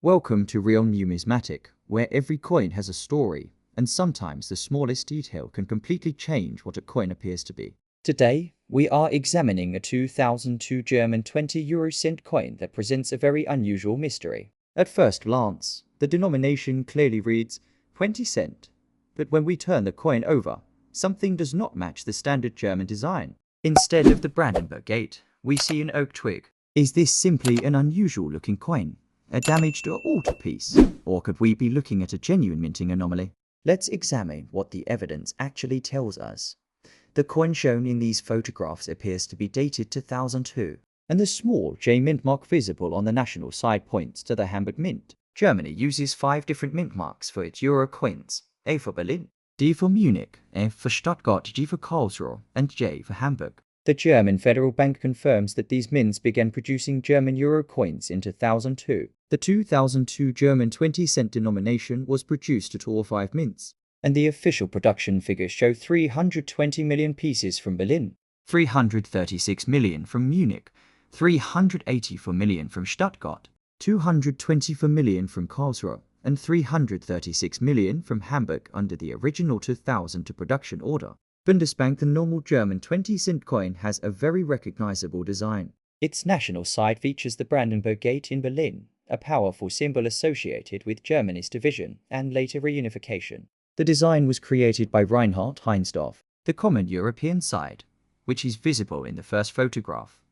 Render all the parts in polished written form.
Welcome to Real Numismatic, where every coin has a story, and sometimes the smallest detail can completely change what a coin appears to be. Today, we are examining a 2002 German 20 cent coin that presents a very unusual mystery. At first glance, the denomination clearly reads 20 cent, but when we turn the coin over, something does not match the standard German design. Instead of the Brandenburg Gate, we see an oak twig. Is this simply an unusual looking coin? A damaged or altered piece? Or could we be looking at a genuine minting anomaly? Let's examine what the evidence actually tells us. The coin shown in these photographs appears to be dated to 2002, and the small J mint mark visible on the national side points to the Hamburg Mint. Germany uses 5 different mint marks for its euro coins: A for Berlin, D for Munich, F for Stuttgart, G for Karlsruhe, and J for Hamburg. The German Federal Bank confirms that these mints began producing German euro coins in 2002. The 2002 German 20-cent denomination was produced at all 5 mints, and the official production figures show 320 million pieces from Berlin, 336 million from Munich, 384 million from Stuttgart, 224 million from Karlsruhe, and 336 million from Hamburg under the original 2002 production order. Bundesbank, the normal German 20-cent coin, has a very recognizable design. Its national side features the Brandenburg Gate in Berlin, a powerful symbol associated with Germany's division and later reunification. The design was created by Reinhard Heinsdorf. The common European side, which is visible in the first photograph,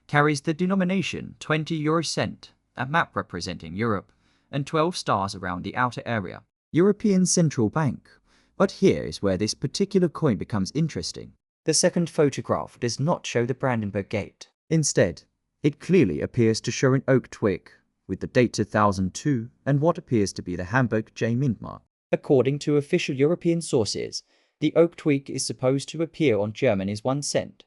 carries the denomination 20 cent, a map representing Europe, and 12 stars around the outer area. European Central Bank. But here is where this particular coin becomes interesting. The second photograph does not show the Brandenburg Gate. Instead, it clearly appears to show an oak twig, with the date 2002 and what appears to be the Hamburg J mint mark. According to official European sources, the oak twig is supposed to appear on Germany's 1 cent,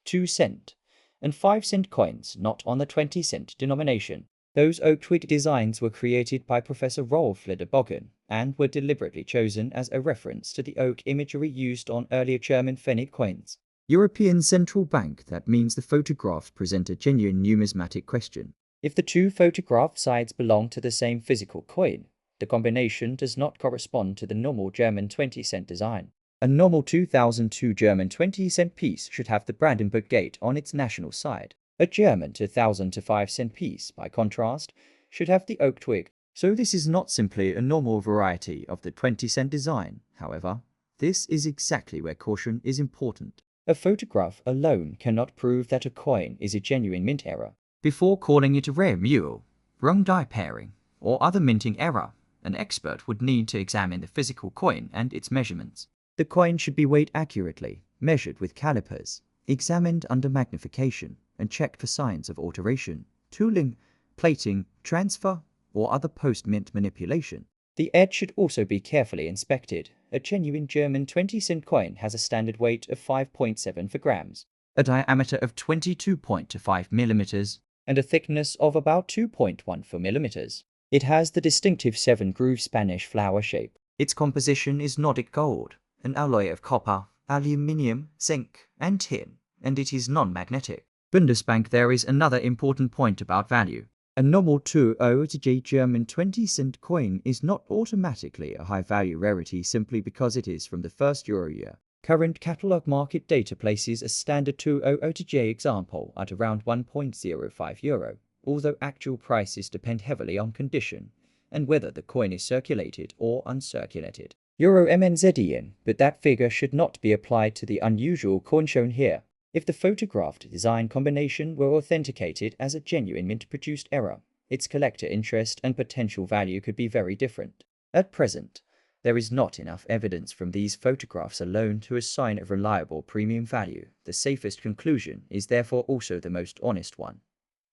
2 cent, and 5 cent coins, not on the 20-cent denomination. Those oak twig designs were created by Professor Rolf Lederbogen and were deliberately chosen as a reference to the oak imagery used on earlier German Pfennig coins. European Central Bank. That means the photographs present a genuine numismatic question. If the two photograph sides belong to the same physical coin, the combination does not correspond to the normal German 20-cent design. A normal 2002 German 20-cent piece should have the Brandenburg Gate on its national side. A German 2005-cent piece, by contrast, should have the oak twig. So this is not simply a normal variety of the 20-cent design. However, this is exactly where caution is important. A photograph alone cannot prove that a coin is a genuine mint error. Before calling it a rare mule, wrong die pairing, or other minting error, an expert would need to examine the physical coin and its measurements. The coin should be weighed accurately, measured with calipers, examined under magnification, and checked for signs of alteration, tooling, plating, transfer, or other post-mint manipulation. The edge should also be carefully inspected. A genuine German 20-cent coin has a standard weight of 5.7 for grams, a diameter of 22.25 millimeters, and a thickness of about 2.14 millimeters. It has the distinctive 7-groove Spanish flower shape. Its composition is Nordic gold, an alloy of copper, aluminium, zinc, and tin, and it is non-magnetic. Bundesbank. There is another important point about value. A normal 20 German 20-cent coin is not automatically a high-value rarity simply because it is from the first euro year. Current catalog market data places a standard 20 example at around €1.05, although actual prices depend heavily on condition and whether the coin is circulated or uncirculated. Euro MNZEN, but that figure should not be applied to the unusual coin shown here. If the photographed design combination were authenticated as a genuine mint-produced error, its collector interest and potential value could be very different. At present, there is not enough evidence from these photographs alone to assign a reliable premium value. The safest conclusion is therefore also the most honest one.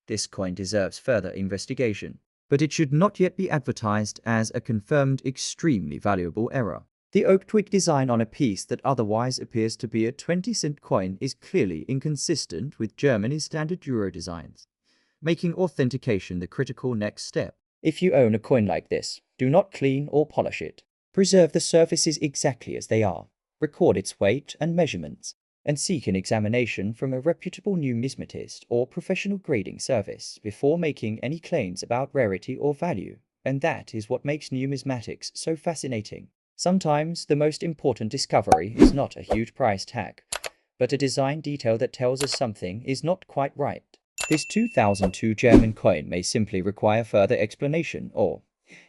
This coin deserves further investigation, but it should not yet be advertised as a confirmed extremely valuable error. The oak twig design on a piece that otherwise appears to be a 20-cent coin is clearly inconsistent with Germany's standard euro designs, making authentication the critical next step. If you own a coin like this, do not clean or polish it. Preserve the surfaces exactly as they are. Record its weight and measurements. and seek an examination from a reputable numismatist or professional grading service before making any claims about rarity or value. And that is what makes numismatics so fascinating. Sometimes the most important discovery is not a huge price tag, but a design detail that tells us something is not quite right. This 2002 German coin may simply require further explanation, or,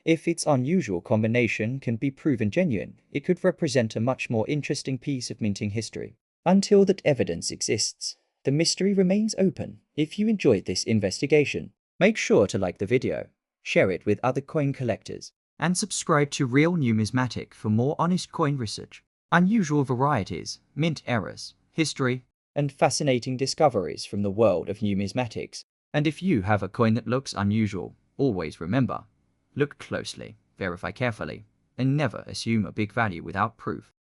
if its unusual combination can be proven genuine, it could represent a much more interesting piece of minting history. Until that evidence exists, the mystery remains open. If you enjoyed this investigation, make sure to like the video, share it with other coin collectors, and subscribe to Real Numismatic for more honest coin research, unusual varieties, mint errors, history, and fascinating discoveries from the world of numismatics. And if you have a coin that looks unusual, always remember, look closely, verify carefully, and never assume a big value without proof.